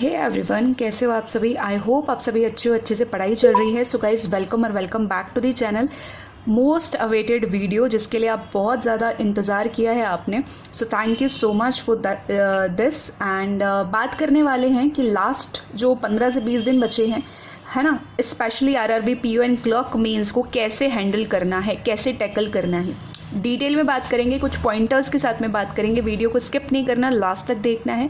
Hey everyone, कैसे हो आप सभी। आई होप आप सभी अच्छे से पढ़ाई चल रही है। सो गाइस, वेलकम और welcome back to the channel. Most awaited video जिसके लिए आप बहुत ज़्यादा इंतज़ार किया है आपने। So thank you so much for this. And बात करने वाले हैं कि लास्ट जो 15 से 20 दिन बचे हैं, है ना, specially RRB PO and clerk mains को कैसे हैंडल करना है, कैसे टैकल करना है। डिटेल में बात करेंगे, कुछ पॉइंटर्स के साथ में बात करेंगे। वीडियो को स्किप नहीं करना, लास्ट तक देखना है।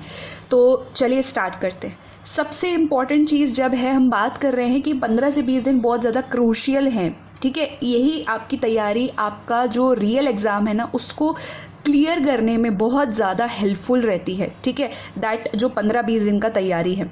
तो चलिए स्टार्ट करते हैं। सबसे इम्पॉर्टेंट चीज़ जब है, हम बात कर रहे हैं कि 15 से 20 दिन बहुत ज़्यादा क्रूशियल हैं, ठीक है। यही आपकी तैयारी, आपका जो रियल एग्ज़ाम है ना, उसको क्लियर करने में बहुत ज़्यादा हेल्पफुल रहती है, ठीक है। दैट जो 15-20 दिन का तैयारी है,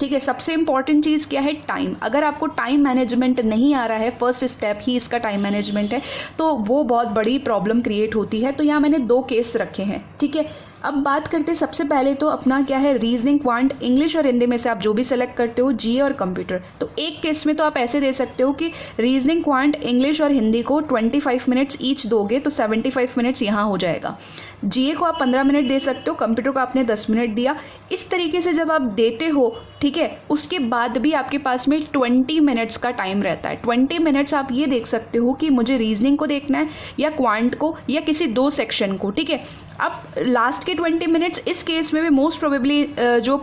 ठीक है। सबसे इंपॉर्टेंट चीज़ क्या है? टाइम। अगर आपको टाइम मैनेजमेंट नहीं आ रहा है, फर्स्ट स्टेप ही इसका टाइम मैनेजमेंट है, तो वो बहुत बड़ी प्रॉब्लम क्रिएट होती है। तो यहाँ मैंने 2 केस रखे हैं, ठीक है। अब बात करते हैं सबसे पहले तो अपना क्या है, रीजनिंग, क्वांट, इंग्लिश और हिंदी में से आप जो भी सेलेक्ट करते हो, जीए और कंप्यूटर। तो एक केस में तो आप ऐसे दे सकते हो कि रीजनिंग, क्वांट, इंग्लिश और हिंदी को 25 मिनट्स ईच दोगे तो 75 मिनट्स यहाँ हो जाएगा। जीए को आप 15 मिनट दे सकते हो, कंप्यूटर को आपने 10 मिनट दिया। इस तरीके से जब आप देते हो, ठीक है, उसके बाद भी आपके पास में 20 मिनट्स का टाइम रहता है। 20 मिनट्स आप ये देख सकते हो कि मुझे रीजनिंग को देखना है या क्वांट को या किसी 2 सेक्शन को, ठीक है। अब लास्ट के 20 मिनट्स इस केस में भी मोस्ट प्रोबेबली जो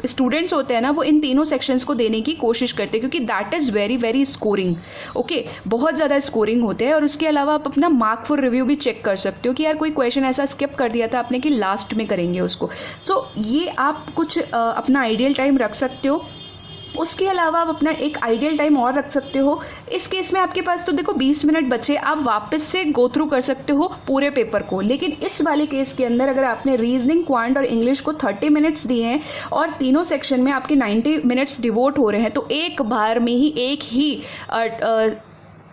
स्टूडेंट्स होते हैं ना, वो इन तीनों सेक्शंस को देने की कोशिश करते हैं, क्योंकि that is very scoring, okay, बहुत ज़्यादा स्कोरिंग होते हैं। और उसके अलावा आप अपना मार्क फॉर रिव्यू भी चेक कर सकते हो कि यार कोई क्वेश्चन ऐसा स्किप कर दिया था आपने कि लास्ट में करेंगे उसको। सो ये आप कुछ अपना आइडियल टाइम रख सकते हो। उसके अलावा आप अपना एक आइडियल टाइम और रख सकते हो। इस केस में आपके पास तो देखो 20 मिनट बचे, आप वापस से गो थ्रू कर सकते हो पूरे पेपर को। लेकिन इस वाले केस के अंदर अगर आपने रीजनिंग, क्वांट और इंग्लिश को 30 मिनट्स दिए हैं और तीनों सेक्शन में आपके 90 मिनट्स डिवोट हो रहे हैं, तो एक बार में ही एक ही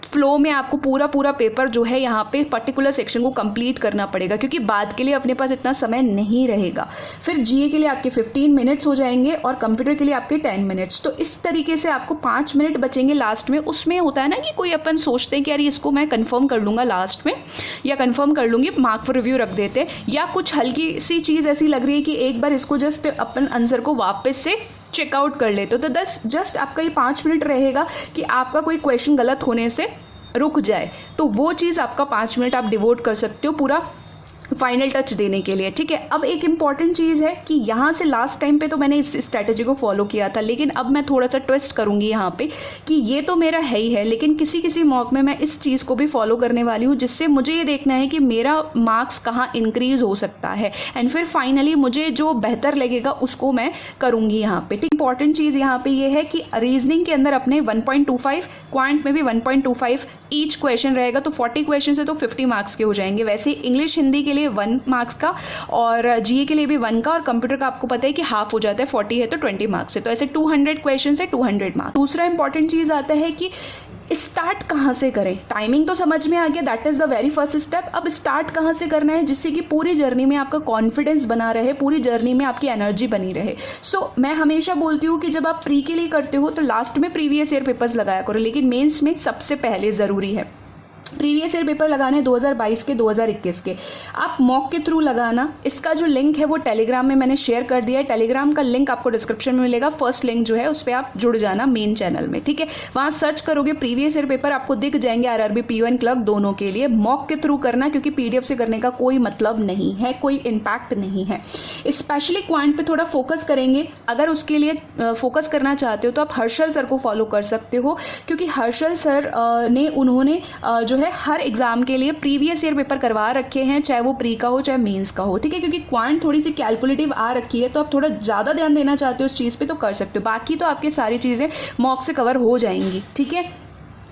फ्लो में आपको पूरा पेपर जो है यहाँ पे पर्टिकुलर सेक्शन को कंप्लीट करना पड़ेगा, क्योंकि बाद के लिए अपने पास इतना समय नहीं रहेगा। फिर जीए के लिए आपके 15 मिनट्स हो जाएंगे और कंप्यूटर के लिए आपके 10 मिनट्स। तो इस तरीके से आपको 5 मिनट बचेंगे लास्ट में। उसमें होता है ना कि कोई अपन सोचते हैं कि यार इसको मैं कंफर्म कर लूँगा लास्ट में, या कंफर्म कर लूँगी, मार्क फॉर रिव्यू रख देते हैं, या कुछ हल्की सी चीज़ ऐसी लग रही है कि एक बार इसको जस्ट अपन आंसर को वापस से चेकआउट कर लेते हो। तो जस्ट आपका ये 5 मिनट रहेगा कि आपका कोई क्वेश्चन गलत होने से रुक जाए, तो वो चीज़ आपका 5 मिनट आप डिवोट कर सकते हो पूरा फाइनल टच देने के लिए, ठीक है। अब एक इम्पॉर्टेंट चीज़ है कि यहाँ से लास्ट टाइम पे तो मैंने इस स्ट्रैटेजी को फॉलो किया था, लेकिन अब मैं थोड़ा सा ट्विस्ट करूँगी यहाँ पे कि ये तो मेरा है ही है, लेकिन किसी मॉक में मैं इस चीज़ को भी फॉलो करने वाली हूँ, जिससे मुझे ये देखना है कि मेरा मार्क्स कहाँ इंक्रीज हो सकता है, एंड फिर फाइनली मुझे जो बेहतर लगेगा उसको मैं करूँगी यहाँ पे। ठीक, इंपॉर्टेंट चीज़ यहाँ पे ये है कि रीजनिंग के अंदर अपने 1.25, क्वांट में भी 1.25 ईच क्वेश्चन रहेगा, तो 40 क्वेश्चन से तो 50 मार्क्स के हो जाएंगे। वैसे इंग्लिश, हिंदी के लिए 1 मार्क्स का और जीए के लिए भी 1 का, और कंप्यूटर का आपको पता है कि हाफ हो जाता है, 40 है तो 20 मार्क्स है, तो ऐसे 200 क्वेश्चन से 200 मार्क्स। दूसरा इंपॉर्टेंट चीज़ आता है कि स्टार्ट कहाँ से करें। टाइमिंग तो समझ में आ गया, that is the very first step. अब स्टार्ट कहाँ से करना है, जिससे कि पूरी जर्नी में आपका कॉन्फिडेंस बना रहे, पूरी जर्नी में आपकी एनर्जी बनी रहे। सो मैं हमेशा बोलती हूँ कि जब आप प्री के लिए करते हो तो लास्ट में प्रीवियस ईयर पेपर्स लगाया करो, लेकिन मेंस में सबसे पहले ज़रूरी है प्रीवियस ईयर पेपर लगाने 2022 के, 2021 के। आप मॉक के थ्रू लगाना। इसका जो लिंक है वो टेलीग्राम में मैंने शेयर कर दिया है। टेलीग्राम का लिंक आपको डिस्क्रिप्शन में मिलेगा, फर्स्ट लिंक जो है उस पर आप जुड़ जाना मेन चैनल में, ठीक है। वहाँ सर्च करोगे प्रीवियस ईयर पेपर, आपको दिख जाएंगे आरआरबी पीओ एंड क्लर्क दोनों के लिए। मॉक के थ्रू करना, क्योंकि पीडीएफ से करने का कोई मतलब नहीं है, कोई इम्पैक्ट नहीं है। स्पेशली क्वांट पे थोड़ा फोकस करेंगे। अगर उसके लिए फोकस करना चाहते हो तो आप हर्षल सर को फॉलो कर सकते हो, क्योंकि हर्षल सर उन्होंने जो है हर एग्जाम के लिए प्रीवियस ईयर पेपर करवा रखे हैं, चाहे वो प्री का हो चाहे मेंस का हो, ठीक है। क्योंकि क्वांट थोड़ी सी कैलकुलेटिव आ रखी है, तो आप थोड़ा ज़्यादा ध्यान देना चाहते हो उस चीज़ पे तो कर सकते हो। बाकी तो आपकी सारी चीज़ें मॉक से कवर हो जाएंगी, ठीक है।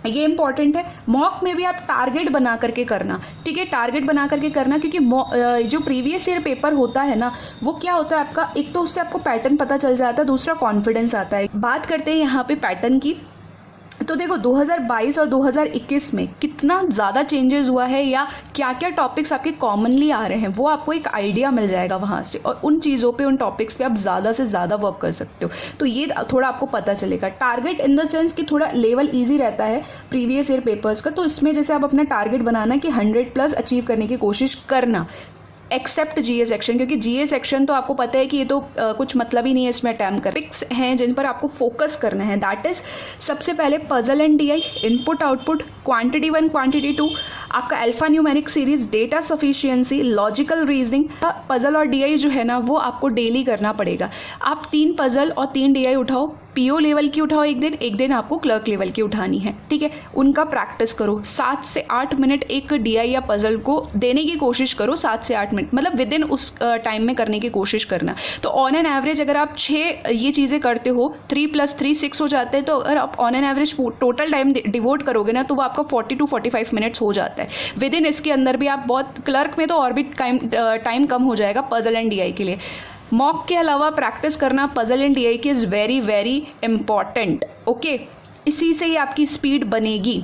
ये इंपॉर्टेंट है। मॉक में भी आप टारगेट बना करके करना, ठीक है, टारगेट बना करके करना, क्योंकि जो प्रीवियस ईयर पेपर होता है ना, वो क्या होता है आपका, एक तो उससे आपको पैटर्न पता चल जाता है, दूसरा कॉन्फिडेंस आता है। बात करते हैं यहाँ पे पैटर्न की। तो देखो 2022 और 2021 में कितना ज़्यादा चेंजेस हुआ है, या क्या क्या टॉपिक्स आपके कॉमनली आ रहे हैं, वो आपको एक आइडिया मिल जाएगा वहाँ से, और उन चीज़ों पे, उन टॉपिक्स पे आप ज़्यादा से ज़्यादा वर्क कर सकते हो। तो ये थोड़ा आपको पता चलेगा। टारगेट इन द सेंस कि थोड़ा लेवल ईजी रहता है प्रीवियस ईयर पेपर्स का, तो इसमें जैसे आप अपना टारगेट बनाना कि 100+ अचीव करने की कोशिश करना, एक्सेप्ट जीए सेक्शन, क्योंकि जीए सेक्शन तो आपको पता है कि ये तो कुछ मतलब ही नहीं है इसमें अटैम्प्ट कर। टॉपिक्स हैं जिन पर आपको फोकस करना है, दैट इज सबसे पहले puzzle and DI, input output, quantity 1 quantity 2, आपका alpha numeric series, data sufficiency, logical reasoning. Puzzle और डीआई जो है ना वो आपको डेली करना पड़ेगा। आप 3 पजल और 3 डीआई उठाओ, पीओ लेवल की उठाओ एक दिन आपको क्लर्क लेवल की उठानी है, ठीक है। उनका प्रैक्टिस करो, 7 से 8 मिनट एक डीआई या पजल को देने की कोशिश करो, 7 से 8 मिनट, मतलब विद इन उस टाइम में करने की कोशिश करना। तो ऑन एन एवरेज अगर आप 6 ये चीज़ें करते हो, 3 + 3 6 हो जाते हैं, तो अगर आप on an average total time devote करोगे ना तो वो आपका 40 to 45 मिनट्स हो जाता है। विद इन इसके अंदर भी आप बहुत, क्लर्क में तो और भी टाइम कम हो जाएगा पजल एंड डीआई के लिए। मॉक के अलावा प्रैक्टिस करना पजल एंड डीआई की is very very important, okay. इसी से ही आपकी स्पीड बनेगी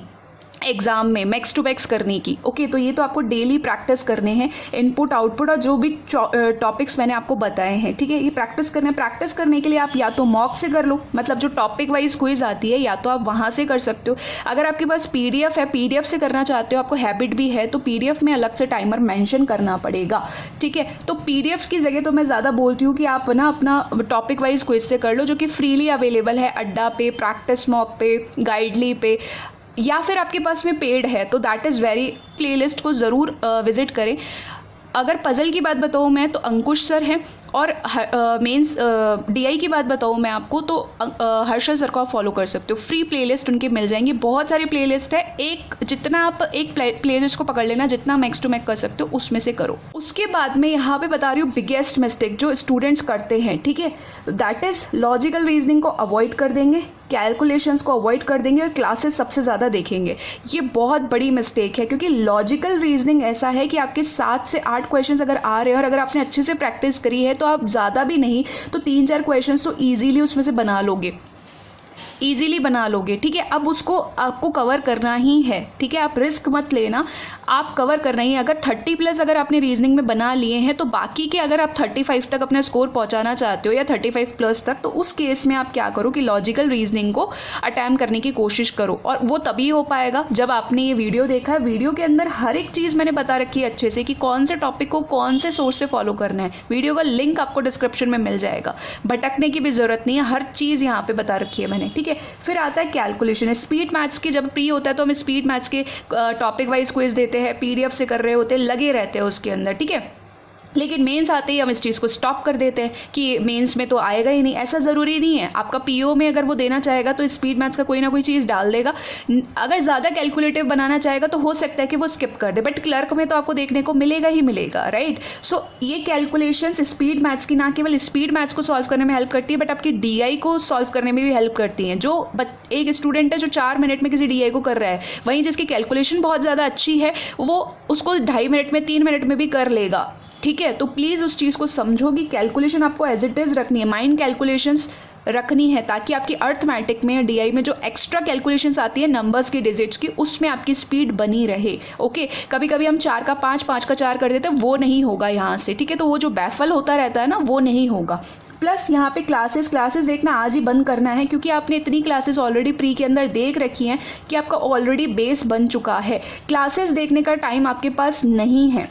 एग्जाम में मैक्स टू मैक्स करने की, ओके। तो ये तो आपको डेली प्रैक्टिस करने हैं, इनपुट आउटपुट और जो भी टॉपिक्स मैंने आपको बताए हैं, ठीक है, ये प्रैक्टिस करना है। प्रैक्टिस करने के लिए आप या तो मॉक से कर लो, मतलब जो टॉपिक वाइज क्विज आती है, या तो आप वहाँ से कर सकते हो। अगर आपके पास पीडीएफ है, पीडीएफ से करना चाहते हो, आपको हैबिट भी है, तो पीडीएफ में अलग से टाइमर मेंशन करना पड़ेगा, ठीक है। तो पीडीएफ की जगह तो मैं ज़्यादा बोलती हूँ कि आप ना अपना टॉपिक वाइज क्विज से कर लो, जो कि फ्रीली अवेलेबल है अड्डा पे, प्रैक्टिस मॉक पे, गाइडली पे, या फिर आपके पास में पेड है तो दैट इज़ वेरी, प्लेलिस्ट को ज़रूर विजिट करें। अगर पजल की बात बताऊँ मैं तो अंकुश सर हैं, और मेंस डीआई की बात बताऊँ मैं आपको तो हर्षल सर को आप फॉलो कर सकते हो। फ्री प्लेलिस्ट उनकी मिल जाएंगी, बहुत सारी प्लेलिस्ट है, एक जितना आप एक प्लेलिस्ट को पकड़ लेना, जितना मैक्स टू मैक्स कर सकते हो उसमें से करो। उसके बाद मैं यहाँ पे बता रही हूँ बिगेस्ट मिस्टेक जो स्टूडेंट्स करते हैं, ठीक है, दैट इज़ लॉजिकल रीजनिंग को अवॉइड कर देंगे, कैलकुलेशंस को अवॉइड कर देंगे और क्लासेस सबसे ज़्यादा देखेंगे। ये बहुत बड़ी मिस्टेक है, क्योंकि लॉजिकल रीजनिंग ऐसा है कि आपके 7 से 8 क्वेश्चंस अगर आ रहे हैं और अगर आपने अच्छे से प्रैक्टिस करी है तो आप ज़्यादा भी नहीं तो 3-4 क्वेश्चंस तो ईजीली उसमें से बना लोगे, ठीक है। अब उसको आपको कवर करना ही है, ठीक है, आप रिस्क मत लेना, आप कवर करना ही है। अगर 30+ अगर आपने रीजनिंग में बना लिए हैं तो बाकी के अगर आप 35 तक अपना स्कोर पहुंचाना चाहते हो या 35+ तक, तो उस केस में आप क्या करो कि लॉजिकल रीजनिंग को अटैम्प्ट करने की कोशिश करो, और वो तभी हो पाएगा जब आपने ये वीडियो देखा है। वीडियो के अंदर हर एक चीज़ मैंने बता रखी है अच्छे से कि कौन से टॉपिक को कौन से सोर्स से फॉलो करना है। वीडियो का लिंक आपको डिस्क्रिप्शन में मिल जाएगा, भटकने की भी जरूरत नहीं है, हर चीज़ यहाँ पे बता रखी है मैंने, ठीक है। फिर आता है कैलकुलेशन। स्पीड मैथ्स की जब प्री होता है तो हम स्पीड मैथ्स के टॉपिक वाइज क्विज देते हैं, पीडीएफ से कर रहे होते हैं, लगे रहते हैं उसके अंदर, ठीक है। लेकिन मेंस आते ही हम इस चीज़ को स्टॉप कर देते हैं कि मेंस में तो आएगा ही नहीं। ऐसा ज़रूरी नहीं है, आपका पीओ में अगर वो देना चाहेगा तो स्पीड मैथ्स का कोई ना कोई चीज़ डाल देगा। अगर ज़्यादा कैलकुलेटिव बनाना चाहेगा तो हो सकता है कि वो स्किप कर दे, बट क्लर्क में तो आपको देखने को मिलेगा ही मिलेगा, राइट। सो ये कैलकुलेशंस स्पीड मैथ्स की ना केवल स्पीड मैथ्स को सॉल्व करने में हेल्प करती है, बट आपकी डीआई को सॉल्व करने में भी हेल्प करती हैं। जो एक स्टूडेंट है जो 4 मिनट में किसी डीआई को कर रहा है, वहीं जिसकी कैलकुलेशन बहुत ज़्यादा अच्छी है वो उसको 2.5 मिनट में 3 मिनट में भी कर लेगा, ठीक है। तो प्लीज़ उस चीज़ को समझो कि कैलकुलेशन आपको एज इट इज़ रखनी है, माइंड कैलकुलेशंस रखनी है, ताकि आपकी अर्थमैटिक में डीआई में जो एक्स्ट्रा कैलकुलेशंस आती है नंबर्स की, डिजिट्स की, उसमें आपकी स्पीड बनी रहे, ओके। कभी कभी हम 4 का 5, 5 का 4 कर देते हैं, वो नहीं होगा यहाँ से, ठीक है। तो वो जो बैफल होता रहता है ना, वो नहीं होगा। प्लस यहाँ पे क्लासेस देखना आज ही बंद करना है, क्योंकि आपने इतनी क्लासेस ऑलरेडी प्री के अंदर देख रखी हैं कि आपका ऑलरेडी बेस बन चुका है। क्लासेस देखने का टाइम आपके पास नहीं है,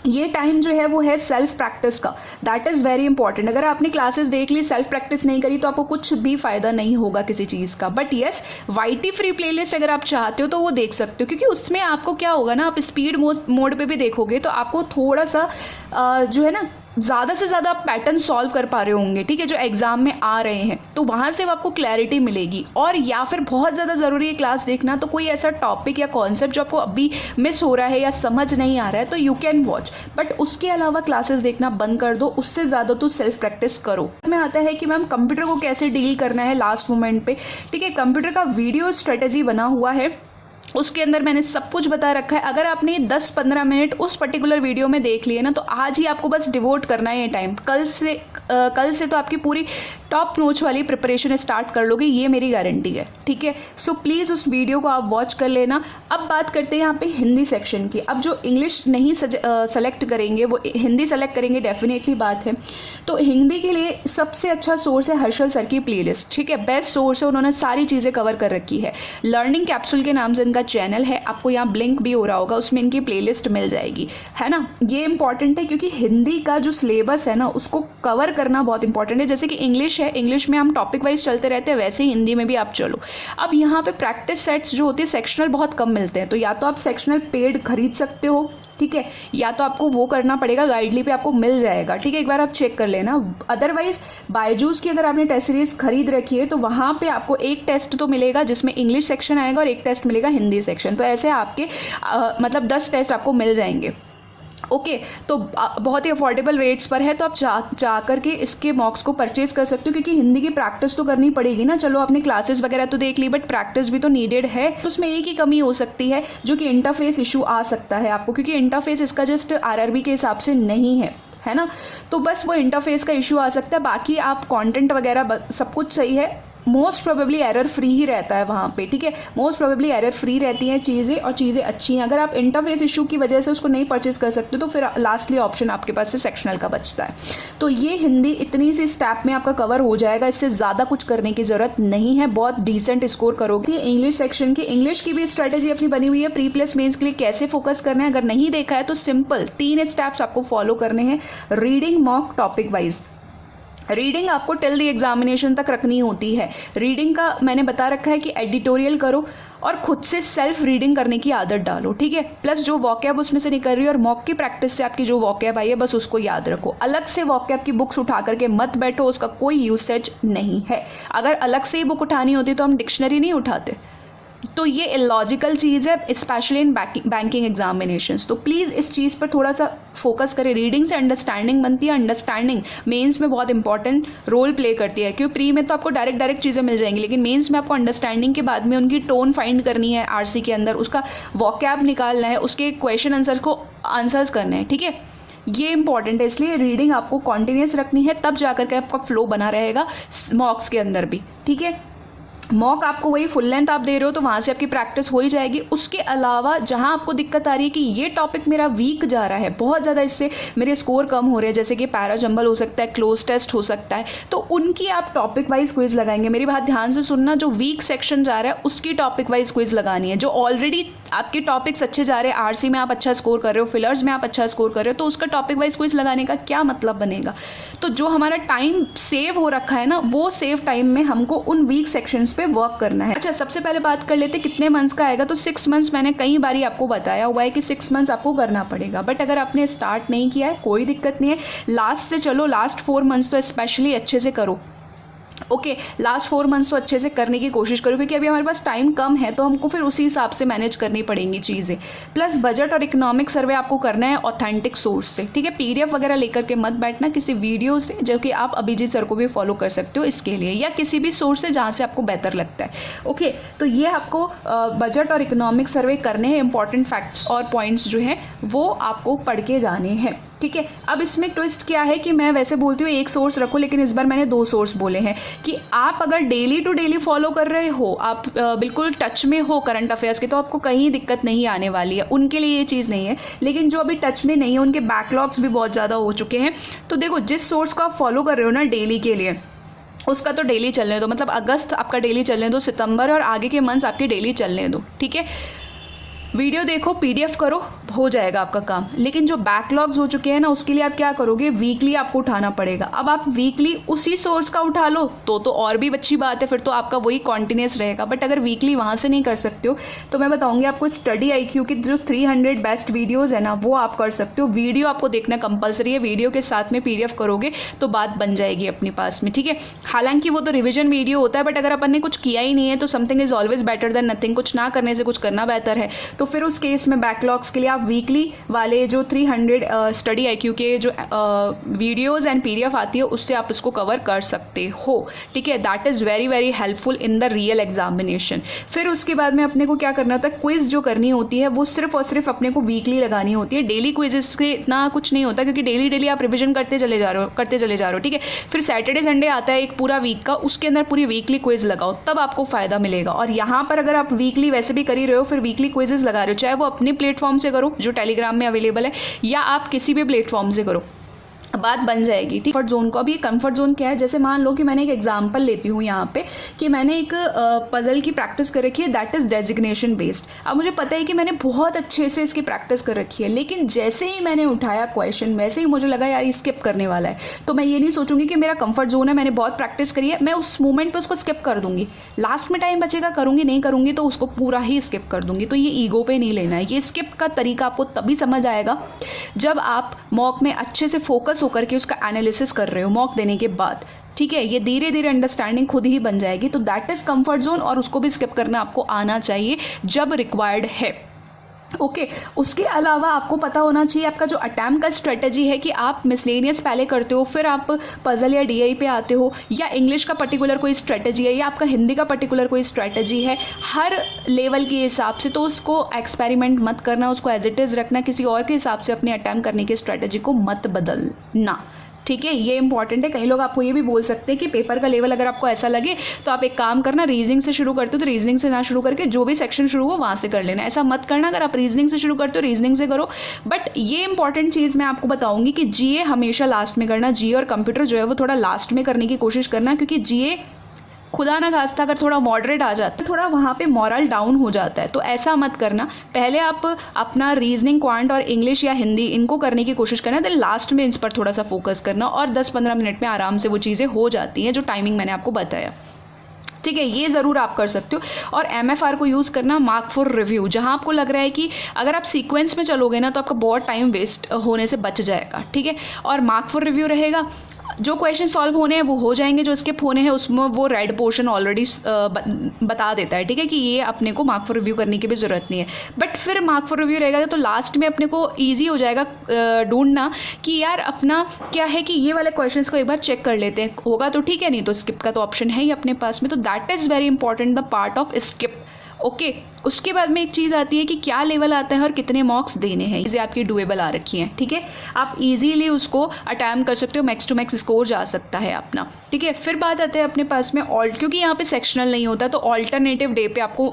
ये टाइम जो है वो है सेल्फ प्रैक्टिस का, दैट इज़ वेरी इंपॉर्टेंट। अगर आपने क्लासेस देख ली, सेल्फ प्रैक्टिस नहीं करी, तो आपको कुछ भी फायदा नहीं होगा किसी चीज़ का। But yes, YT free playlist अगर आप चाहते हो तो वो देख सकते हो, क्योंकि उसमें आपको क्या होगा ना, आप स्पीड मोड पे भी देखोगे तो आपको थोड़ा सा जो है ना ज़्यादा से ज़्यादा आप पैटर्न सॉल्व कर पा रहे होंगे, ठीक है, जो एग्जाम में आ रहे हैं, तो वहाँ से आपको क्लैरिटी मिलेगी। और या फिर बहुत ज़्यादा ज़रूरी है क्लास देखना, तो कोई ऐसा टॉपिक या कॉन्सेप्ट जो आपको अभी मिस हो रहा है या समझ नहीं आ रहा है तो यू कैन वॉच, बट उसके अलावा क्लासेस देखना बंद कर दो, उससे ज़्यादा तो सेल्फ प्रैक्टिस करो। में आता है कि मैम कंप्यूटर को कैसे डील करना है लास्ट मोमेंट पे, ठीक है। कंप्यूटर का वीडियो स्ट्रेटेजी बना हुआ है, उसके अंदर मैंने सब कुछ बता रखा है। अगर आपने 10-15 मिनट उस पर्टिकुलर वीडियो में देख लिए ना, तो आज ही आपको बस डिवोट करना है ये टाइम। कल से तो आपकी पूरी टॉप नोच वाली प्रिपरेशन स्टार्ट कर लोगे, ये मेरी गारंटी है, ठीक है। सो प्लीज़ उस वीडियो को आप वॉच कर लेना। अब बात करते हैं यहाँ पे हिंदी सेक्शन की। अब जो इंग्लिश नहीं सेलेक्ट करेंगे वो हिंदी सेलेक्ट करेंगे, डेफिनेटली बात है। तो हिंदी के लिए सबसे अच्छा सोर्स है हर्षल सर की प्लेलिस्ट, ठीक है, बेस्ट सोर्स है, उन्होंने सारी चीज़ें कवर कर रखी है। लर्निंग कैप्सूल के नाम से इनका इनका चैनल है, आपको यहाँ ब्लिंक भी हो रहा होगा, उसमें इनकी प्लेलिस्ट मिल जाएगी, है ना। ये इंपॉर्टेंट है क्योंकि हिंदी का जो सिलेबस है ना उसको कवर करना बहुत इंपॉर्टेंट है। जैसे कि इंग्लिश है, इंग्लिश में हम टॉपिक वाइज चलते रहते हैं, वैसे ही हिंदी में भी आप चलो। अब यहाँ पे प्रैक्टिस सेट्स जो होती है सेक्शनल बहुत कम मिलते हैं, तो या तो आप सेक्शनल पेड खरीद सकते हो, ठीक है, या तो आपको वो करना पड़ेगा, गाइडली पे आपको मिल जाएगा, ठीक है, एक बार आप चेक कर लेना। अदरवाइज बायजूस की अगर आपने टेस्ट सीरीज खरीद रखी है तो वहाँ पे आपको एक टेस्ट तो मिलेगा जिसमें इंग्लिश सेक्शन आएगा और एक टेस्ट मिलेगा हिंदी सेक्शन, तो ऐसे आपके मतलब 10 टेस्ट आपको मिल जाएंगे। ओके तो बहुत ही अफोर्डेबल रेट्स पर है, तो आप जा करके इसके मॉक्स को परचेज कर सकते हो, क्योंकि हिंदी की प्रैक्टिस तो करनी पड़ेगी ना। चलो आपने क्लासेस वगैरह तो देख ली, बट प्रैक्टिस भी तो नीडेड है। तो उसमें एक ही कमी हो सकती है जो कि इंटरफेस इशू आ सकता है आपको, क्योंकि इंटरफेस इसका जस्ट आरआरबी के हिसाब से नहीं है ना, तो बस वो इंटरफेस का इशू आ सकता है। बाकी आप कंटेंट वगैरह सब कुछ सही है, मोस्ट प्रोबेबली एरर फ्री ही रहता है वहाँ पे, ठीक है, मोस्ट प्रोबेबली एरर फ्री रहती हैं चीज़ें, और चीज़ें अच्छी हैं। अगर आप इंटरफेस इशू की वजह से उसको नहीं परचेज कर सकते तो फिर लास्टली ऑप्शन आपके पास से सेक्शनल का बचता है। तो ये हिंदी इतनी सी स्टेप में आपका कवर हो जाएगा, इससे ज़्यादा कुछ करने की ज़रूरत नहीं है, बहुत डिसेंट स्कोर करोगे। इंग्लिश सेक्शन की, इंग्लिश की भी स्ट्रैटेजी अपनी बनी हुई है, प्री प्लस मेंस के लिए कैसे फोकस करना है, अगर नहीं देखा है तो सिंपल 3 स्टेप्स आपको फॉलो करने हैं। Reading mock topic wise, reading आपको टिल द एग्जामिनेशन तक रखनी होती है। रीडिंग का मैंने बता रखा है कि एडिटोरियल करो और खुद से सेल्फ रीडिंग करने की आदत डालो, ठीक है, प्लस जो वॉकैब उसमें से निकल रही है और मॉक की प्रैक्टिस से आपकी जो वॉकैब आई है बस उसको याद रखो। अलग से वॉकैब की बुक्स उठा करके मत बैठो, उसका कोई यूसेज नहीं है। अगर अलग से ही बुक उठानी होती तो हम डिक्शनरी नहीं उठाते, तो ये इलॉजिकल चीज़ है, स्पेशली इन बैंकिंग एग्जामिनेशंस। तो प्लीज़ इस चीज़ पर थोड़ा सा फोकस करें। रीडिंग से अंडरस्टैंडिंग बनती है, अंडरस्टैंडिंग मेंस में बहुत इंपॉर्टेंट रोल प्ले करती है, क्योंकि प्री में तो आपको डायरेक्ट चीज़ें मिल जाएंगी, लेकिन मेंस में आपको अंडरस्टैंडिंग के बाद में उनकी टोन फाइंड करनी है आरसी के अंदर, उसका वॉकैब निकालना है, उसके क्वेश्चन आंसर को आंसर्स करने हैं, ठीक है, ये इंपॉर्टेंट है। इसलिए रीडिंग आपको कॉन्टिन्यूस रखनी है, तब जाकर के आपका फ्लो बना रहेगा मॉक्स के अंदर भी, ठीक है। मॉक आपको वही फुल लेंथ आप दे रहे हो तो वहाँ से आपकी प्रैक्टिस हो ही जाएगी। उसके अलावा जहाँ आपको दिक्कत आ रही है कि ये टॉपिक मेरा वीक जा रहा है, बहुत ज़्यादा इससे मेरे स्कोर कम हो रहे हैं, जैसे कि पैरा जंबल हो सकता है, क्लोज टेस्ट हो सकता है, तो उनकी आप टॉपिक वाइज क्विज लगाएंगे। मेरी बात ध्यान से सुनना, जो वीक सेक्शन जा रहा है उसकी टॉपिक वाइज क्विज लगानी है। जो ऑलरेडी आपके टॉपिक्स अच्छे जा रहे हैं, आरसी में आप अच्छा स्कोर कर रहे हो, फिलर्स में आप अच्छा स्कोर कर रहे हो, तो उसका टॉपिक वाइज क्विज लगाने का क्या मतलब बनेगा। तो जो हमारा टाइम सेव हो रखा है ना, वो सेव टाइम में हमको उन वीक सेक्शंस पे वर्क करना है। अच्छा, सबसे पहले बात कर लेते कितने मंथ्स का आएगा। तो 6 मंथ्स मैंने कई बारी आपको बताया हुआ है कि 6 मंथ्स आपको करना पड़ेगा, बट अगर आपने स्टार्ट नहीं किया है कोई दिक्कत नहीं है, लास्ट से चलो, लास्ट 4 मंथ्स तो स्पेशली अच्छे से करो। ओके, लास्ट 4 मंथ्स तो अच्छे से करने की कोशिश करो, क्योंकि अभी हमारे पास टाइम कम है तो हमको फिर उसी हिसाब से मैनेज करनी पड़ेंगी चीज़ें। प्लस बजट और इकोनॉमिक सर्वे आपको करना है ऑथेंटिक सोर्स से, ठीक है, पीडीएफ वगैरह लेकर के मत बैठना, किसी वीडियो से, जो कि आप अभिजीत सर को भी फॉलो कर सकते हो इसके लिए, या किसी भी सोर्स से जहाँ से आपको बेहतर लगता है। ओके, तो ये आपको बजट और इकोनॉमिक सर्वे करने हैं, इंपॉर्टेंट फैक्ट्स और पॉइंट्स जो हैं वो आपको पढ़ के जाने हैं, ठीक है। अब इसमें ट्विस्ट क्या है कि मैं वैसे बोलती हूँ एक सोर्स रखो, लेकिन इस बार मैंने 2 सोर्स बोले हैं कि आप अगर डेली टू डेली फॉलो कर रहे हो, आप बिल्कुल टच में हो करंट अफेयर्स के, तो आपको कहीं दिक्कत नहीं आने वाली है, उनके लिए ये चीज़ नहीं है। लेकिन जो अभी टच में नहीं है, उनके बैकलॉग्स भी बहुत ज़्यादा हो चुके हैं, तो देखो जिस सोर्स को आप फॉलो कर रहे हो ना डेली के लिए, उसका तो डेली चलने दो, मतलब अगस्त आपका डेली चलने दो, सितंबर और आगे के मंथ्स आपके डेली चलने दो, ठीक है। वीडियो देखो, पीडीएफ करो, हो जाएगा आपका काम। लेकिन जो बैकलॉग्स हो चुके हैं ना, उसके लिए आप क्या करोगे, वीकली आपको उठाना पड़ेगा। अब आप वीकली उसी सोर्स का उठा लो तो और भी अच्छी बात है, फिर तो आपका वही कॉन्टिन्यूस रहेगा। बट अगर वीकली वहाँ से नहीं कर सकते हो तो मैं बताऊंगी आपको स्टडी आईक्यू की जो 300 बेस्ट वीडियोज़ है ना, वो आप कर सकते हो। वीडियो आपको देखना कंपलसरी है, वीडियो के साथ में पीडीएफ करोगे तो बात बन जाएगी अपने पास में, ठीक है। हालांकि वो तो रिविजन वीडियो होता है, बट अगर अपन ने कुछ किया ही नहीं है तो something is always better than nothing, कुछ ना करने से कुछ करना बेहतर है। तो फिर उस केस में बैकलॉग्स के लिए आप वीकली वाले जो 300 स्टडी आईक्यू के जो वीडियोस एंड पीडीएफ आती है उससे आप इसको कवर कर सकते हो, ठीक है। That is very very helpful in the real examination. फिर उसके बाद में अपने को क्या करना होता है, क्विज जो करनी होती है वो सिर्फ और सिर्फ अपने को वीकली लगानी होती है। डेली क्विजेस के इतना कुछ नहीं होता, क्योंकि डेली आप रिविजन करते चले जा रहे हो, ठीक है। फिर सैटरडे संडे आता है एक पूरा वीक का, उसके अंदर पूरी वीकली क्विज लगाओ, तब आपको फायदा मिलेगा। और यहाँ पर अगर आप वीकली वैसे भी कर ही रहे हो, फिर वीकली क्विजेस लगा रहे हो, चाहे वो अपने प्लेटफॉर्म से करो जो टेलीग्राम में अवेलेबल है, या आप किसी भी प्लेटफॉर्म से करो, बात बन जाएगी। कंफर्ट जोन को, अब ये कंफर्ट जोन क्या है, जैसे मान लो कि मैंने एक एग्जांपल लेती हूँ यहाँ पे कि मैंने एक पजल की प्रैक्टिस कर रखी है, दैट इज़ डेजिग्नेशन बेस्ड। अब मुझे पता है कि मैंने बहुत अच्छे से इसकी प्रैक्टिस कर रखी है, लेकिन जैसे ही मैंने उठाया क्वेश्चन वैसे ही मुझे लगा यार स्किप करने वाला है, तो मैं ये नहीं सोचूंगी कि मेरा कंफर्ट जोन है, मैंने बहुत प्रैक्टिस करी है, मैं उस मोमेंट पर उसको स्किप कर दूंगी। लास्ट में टाइम बचेगा, करूंगी नहीं करूंगी तो उसको पूरा ही स्किप कर दूंगी। तो ये ईगो पे नहीं लेना है। ये स्किप का तरीका आपको तभी समझ आएगा जब आप मॉक में अच्छे से फोकस होकर के उसका एनालिसिस कर रहे हो मॉक देने के बाद। ठीक है, ये धीरे धीरे अंडरस्टैंडिंग खुद ही बन जाएगी। तो दैट इज कंफर्ट जोन, और उसको भी स्किप करना आपको आना चाहिए जब रिक्वायर्ड है। ओके उसके अलावा आपको पता होना चाहिए आपका जो अटैम्प्ट का स्ट्रेटजी है कि आप मिसलेनियस पहले करते हो, फिर आप पजल या डीआई पे आते हो, या इंग्लिश का पर्टिकुलर कोई स्ट्रेटजी है, या आपका हिंदी का पर्टिकुलर कोई स्ट्रेटजी है, हर लेवल के हिसाब से। तो उसको एक्सपेरिमेंट मत करना, उसको एज इट इज़ रखना, किसी और के हिसाब से अपने अटैम्प्ट करने की स्ट्रेटजी को मत बदलना। ठीक है, ये इंपॉर्टेंट है। कई लोग आपको ये भी बोल सकते हैं कि पेपर का लेवल अगर आपको ऐसा लगे तो आप एक काम करना, रीजनिंग से शुरू करते हो तो रीजनिंग से ना शुरू करके जो भी सेक्शन शुरू हो वहाँ से कर लेना। ऐसा मत करना, अगर आप रीजनिंग से शुरू करते हो रीजनिंग से करो। बट ये इंपॉर्टेंट चीज़ मैं आपको बताऊंगी कि जीए हमेशा लास्ट में करना। जीए और कंप्यूटर जो है वो थोड़ा लास्ट में करने की कोशिश करना, क्योंकि जीए खुदा ना खास्ता अगर थोड़ा मॉडरेट आ जाता है थोड़ा वहाँ पे मॉरल डाउन हो जाता है। तो ऐसा मत करना, पहले आप अपना रीजनिंग, क्वांट और इंग्लिश या हिंदी इनको करने की कोशिश करना, देन लास्ट में इन पर थोड़ा सा फोकस करना, और 10-15 मिनट में आराम से वो चीज़ें हो जाती हैं जो टाइमिंग मैंने आपको बताया। ठीक है, ये ज़रूर आप कर सकते हो। और MFR को यूज़ करना, मार्क फॉर रिव्यू, जहाँ आपको लग रहा है कि अगर आप सीक्वेंस में चलोगे ना तो आपका बहुत टाइम वेस्ट होने से बच जाएगा। ठीक है, और मार्क फॉर रिव्यू रहेगा, जो क्वेश्चन सॉल्व होने हैं वो हो जाएंगे, जो स्किप होने हैं उसमें वो रेड पोर्शन ऑलरेडी बता देता है। ठीक है, कि ये अपने को मार्क फॉर रिव्यू करने की भी ज़रूरत नहीं है। बट फिर मार्क फॉर रिव्यू रहेगा तो लास्ट में अपने को ईजी हो जाएगा ढूंढना कि यार अपना क्या है कि ये वाले क्वेश्चंस को एक बार चेक कर लेते हैं, होगा तो ठीक है, नहीं तो स्किप का तो ऑप्शन है ही अपने पास में। तो that is very important, the part of skip. Okay उसके बाद में एक चीज़ आती है कि क्या लेवल आता है और कितने मार्क्स देने हैं। चीज़ें आपकी डुएबल आ रखी हैं। ठीक है, आप इजीली उसको अटैम्प्ट कर सकते हो, मैक्स टू मैक्स स्कोर जा सकता है अपना। ठीक है, फिर बात आते हैं अपने पास में क्योंकि यहाँ पे सेक्शनल नहीं होता तो ऑल्टरनेटिव डे पे आपको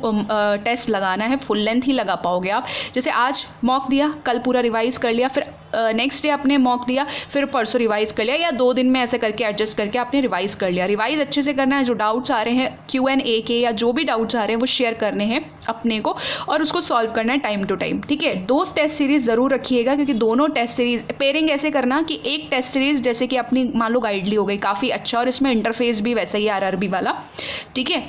टेस्ट लगाना है, फुल लेंथ ही लगा पाओगे आप। जैसे आज मॉक दिया, कल पूरा रिवाइज कर लिया, फिर नेक्स्ट डे आपने मॉक दिया, फिर परसों रिवाइज कर लिया, या 2 दिन में ऐसे करके एडजस्ट करके आपने रिवाइज कर लिया। रिवाइज अच्छे से करना है, जो डाउट्स आ रहे हैं Q&A के या जो भी डाउट्स आ रहे हैं वो शेयर करने हैं अपने को, और उसको सॉल्व करना है टाइम टू टाइम। ठीक है, 2 टेस्ट सीरीज ज़रूर रखिएगा, क्योंकि दोनों टेस्ट सीरीज पेयरिंग ऐसे करना कि एक टेस्ट सीरीज जैसे कि अपनी मान लो गाइडली हो गई काफ़ी अच्छा, और इसमें इंटरफेस भी वैसा ही RRB वाला। ठीक है,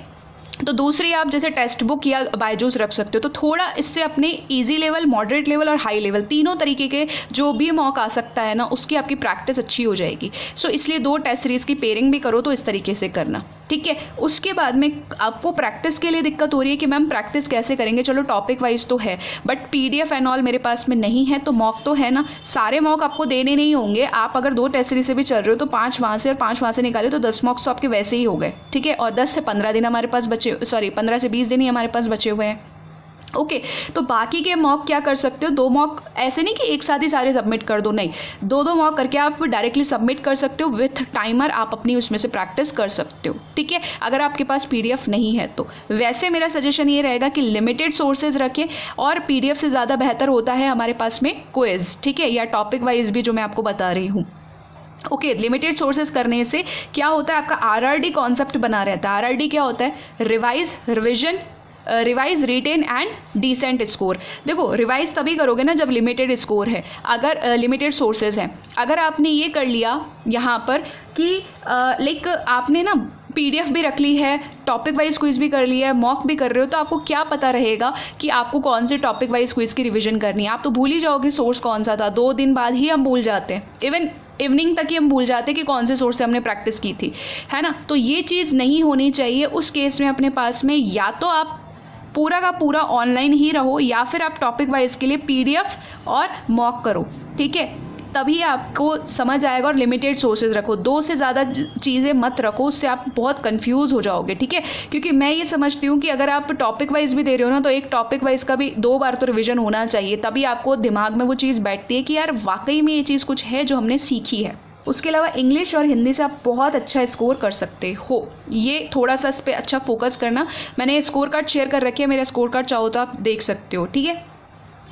तो दूसरी आप जैसे टेक्स्ट बुक या बायजूस रख सकते हो, तो थोड़ा इससे अपने इजी लेवल, मॉडरेट लेवल और हाई लेवल तीनों तरीके के जो भी मॉक आ सकता है ना उसकी आपकी प्रैक्टिस अच्छी हो जाएगी। सो इसलिए 2 टेस्ट सीरीज की पेयरिंग भी करो तो इस तरीके से करना। ठीक है, उसके बाद में आपको प्रैक्टिस के लिए दिक्कत हो रही है कि मैम प्रैक्टिस कैसे करेंगे, चलो टॉपिक वाइज तो है बट PDF एंड ऑल मेरे पास में नहीं है, तो मॉक तो है ना, सारे मॉक आपको देने नहीं होंगे। आप अगर 2 टेस्ट सीरीज से भी चल रहे हो तो 5 वहाँ से और 5 वहाँ से निकाले तो 10 मॉक्स तो आपके वैसे ही हो गए। ठीक है, और 10 से 15 दिन हमारे पास 15 से 20 दिन ही हमारे पास बचे हुए हैं। ओके तो बाकी के मॉक क्या कर सकते हो, 2 मॉक ऐसे नहीं कि एक साथ ही सारे सबमिट कर दो, नहीं 2-2 मॉक करके आप डायरेक्टली सबमिट कर सकते हो विथ टाइमर, आप अपनी उसमें से प्रैक्टिस कर सकते हो। ठीक है, अगर आपके पास PDF नहीं है तो वैसे मेरा सजेशन ये रहेगा कि लिमिटेड सोर्सेज रखें, और PDF से ज़्यादा बेहतर होता है हमारे पास में क्विज। ठीक है, या टॉपिक वाइज भी जो मैं आपको बता रही हूँ। ओके लिमिटेड सोर्सेज करने से क्या होता है, आपका RRD कॉन्सेप्ट बना रहता है। RRD क्या होता है, revise, revision, revise, retain and decent score. देखो रिवाइज तभी करोगे ना जब लिमिटेड स्कोर है, अगर लिमिटेड सोर्सेज हैं। अगर आपने ये कर लिया यहाँ पर कि लाइक आपने ना PDF भी रख ली है, टॉपिक वाइज क्विज भी कर लिया है, मॉक भी कर रहे हो, तो आपको क्या पता रहेगा कि आपको कौन से टॉपिक वाइज क्विज की रिवीजन करनी है। आप तो भूल ही जाओगे सोर्स कौन सा था, 2 दिन बाद ही हम भूल जाते हैं, इवन इवनिंग तक ही हम भूल जाते हैं कि कौन से सोर्स से हमने प्रैक्टिस की थी, है ना। तो ये चीज़ नहीं होनी चाहिए। उस केस में अपने पास में या तो आप पूरा का पूरा ऑनलाइन ही रहो, या फिर आप टॉपिक वाइज के लिए PDF और मॉक करो। ठीक है, तभी आपको समझ आएगा। और लिमिटेड सोर्सेज रखो, 2 से ज़्यादा चीज़ें मत रखो, उससे आप बहुत कंफ्यूज हो जाओगे। ठीक है, क्योंकि मैं ये समझती हूँ कि अगर आप टॉपिक वाइज भी दे रहे हो ना तो एक टॉपिक वाइज का भी 2 बार तो रिवीजन होना चाहिए, तभी आपको दिमाग में वो चीज़ बैठती है कि यार वाकई में ये चीज़ कुछ है जो हमने सीखी है। उसके अलावा इंग्लिश और हिंदी से आप बहुत अच्छा स्कोर कर सकते हो, ये थोड़ा सा इस पर अच्छा फोकस करना। मैंने स्कोर कार्ड शेयर कर रखी है, मेरा स्कोर कार्ड चाहो तो आप देख सकते हो। ठीक है,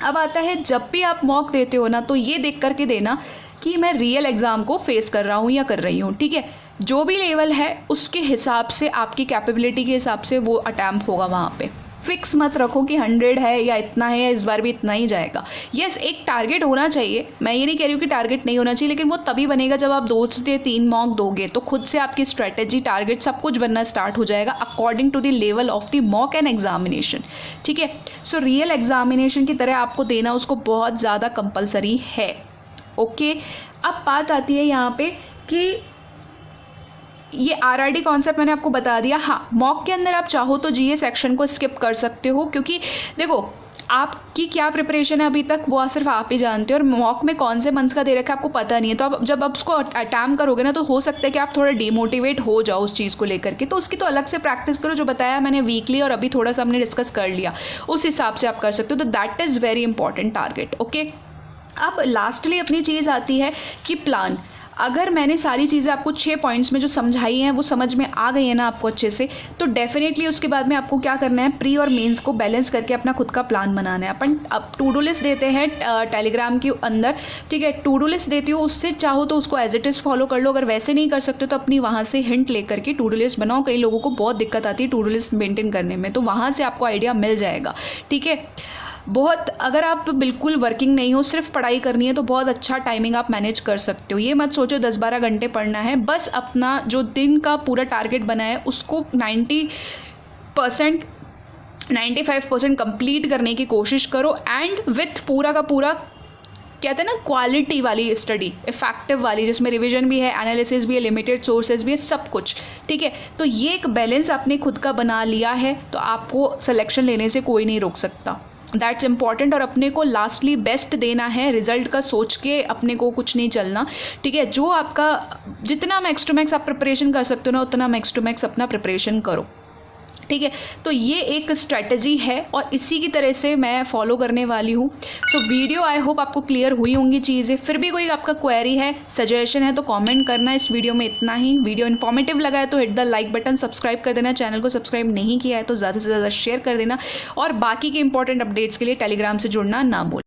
अब आता है जब भी आप मॉक देते हो ना, तो ये देख करके देना कि मैं रियल एग्ज़ाम को फेस कर रहा हूँ या कर रही हूँ, ठीक है। जो भी लेवल है उसके हिसाब से, आपकी कैपेबिलिटी के हिसाब से वो अटैम्प्ट होगा वहाँ पे। फिक्स मत रखो कि 100 है या इतना है या इस बार भी इतना ही जाएगा। यस, एक टारगेट होना चाहिए, मैं ये नहीं कह रही हूँ कि टारगेट नहीं होना चाहिए, लेकिन वो तभी बनेगा जब आप 2 से 3 मॉक दोगे, तो खुद से आपकी स्ट्रेटेजी, टारगेट सब कुछ बनना स्टार्ट हो जाएगा according to the level of the mock and examination, ठीक है। सो रियल एग्जामिनेशन की तरह आपको देना उसको बहुत ज़्यादा कंपलसरी है, ओके। अब बात आती है यहाँ पे कि ये आरआरडी कॉन्सेप्ट मैंने आपको बता दिया। हाँ, मॉक के अंदर आप चाहो तो जीए सेक्शन को स्किप कर सकते हो, क्योंकि देखो आपकी क्या प्रिपरेशन है अभी तक वो सिर्फ आप ही जानते हो, और मॉक में कौन से मंथ्स का दे रखा है आपको पता नहीं है। तो अब जब आप उसको अटैम्प्ट करोगे ना, तो हो सकता है कि आप थोड़ा डिमोटिवेट हो जाओ उस चीज़ को लेकर के, तो उसकी तो अलग से प्रैक्टिस करो। जो बताया मैंने वीकली और अभी थोड़ा सा हमने डिस्कस कर लिया, उस हिसाब से आप कर सकते हो। तो that is very important target, okay. अब लास्टली अपनी चीज़ आती है कि प्लान। अगर मैंने सारी चीज़ें आपको 6 पॉइंट्स में जो समझाई हैं वो समझ में आ गई है ना आपको अच्छे से, तो डेफिनेटली उसके बाद में आपको क्या करना है, प्री और मेंस को बैलेंस करके अपना खुद का प्लान बनाना है। अपन अब टू डू लिस्ट देते हैं टेलीग्राम के अंदर, ठीक है। टू डू लिस्ट देती हो, उससे चाहो तो उसको एज इट इज़ फॉलो कर लो। अगर वैसे नहीं कर सकते तो अपनी वहाँ से हिंट लेकर के टू डू लिस्ट बनाओ। कई लोगों को बहुत दिक्कत आती है टू डू लिस्ट मेंटेन करने में, तो वहाँ से आपको आइडिया मिल जाएगा, ठीक है। बहुत, अगर आप बिल्कुल वर्किंग नहीं हो, सिर्फ पढ़ाई करनी है, तो बहुत अच्छा टाइमिंग आप मैनेज कर सकते हो। ये मत सोचो 10-12 घंटे पढ़ना है, बस अपना जो दिन का पूरा टारगेट बना है उसको 95% कंप्लीट करने की कोशिश करो, एंड विथ पूरा का पूरा कहते हैं ना क्वालिटी वाली स्टडी, इफेक्टिव वाली, जिसमें रिवीजन भी है, एनालिसिस भी है, लिमिटेड सोर्सेज भी है, सब कुछ, ठीक है। तो ये एक बैलेंस आपने खुद का बना लिया है, तो आपको सिलेक्शन लेने से कोई नहीं रोक सकता। That's important. और अपने को लास्टली बेस्ट देना है, रिजल्ट का सोच के अपने को कुछ नहीं चलना, ठीक है। जो आपका जितना मैक्स टू मैक्स आप प्रिपरेशन कर सकते हो ना, उतना मैक्स टू मैक्स अपना प्रिपरेशन करो, ठीक है। तो ये एक स्ट्रेटजी है और इसी की तरह से मैं फॉलो करने वाली हूँ। सो वीडियो आई होप आपको क्लियर हुई होंगी चीज़ें। फिर भी कोई आपका क्वेरी है, सजेशन है, तो कमेंट करना। इस वीडियो में इतना ही। वीडियो इन्फॉर्मेटिव लगा है तो hit the like button, subscribe कर देना। चैनल को सब्सक्राइब नहीं किया है तो ज़्यादा से ज़्यादा शेयर कर देना, और बाकी के इंपॉर्टेंट अपडेट्स के लिए टेलीग्राम से जुड़ना ना भूलें।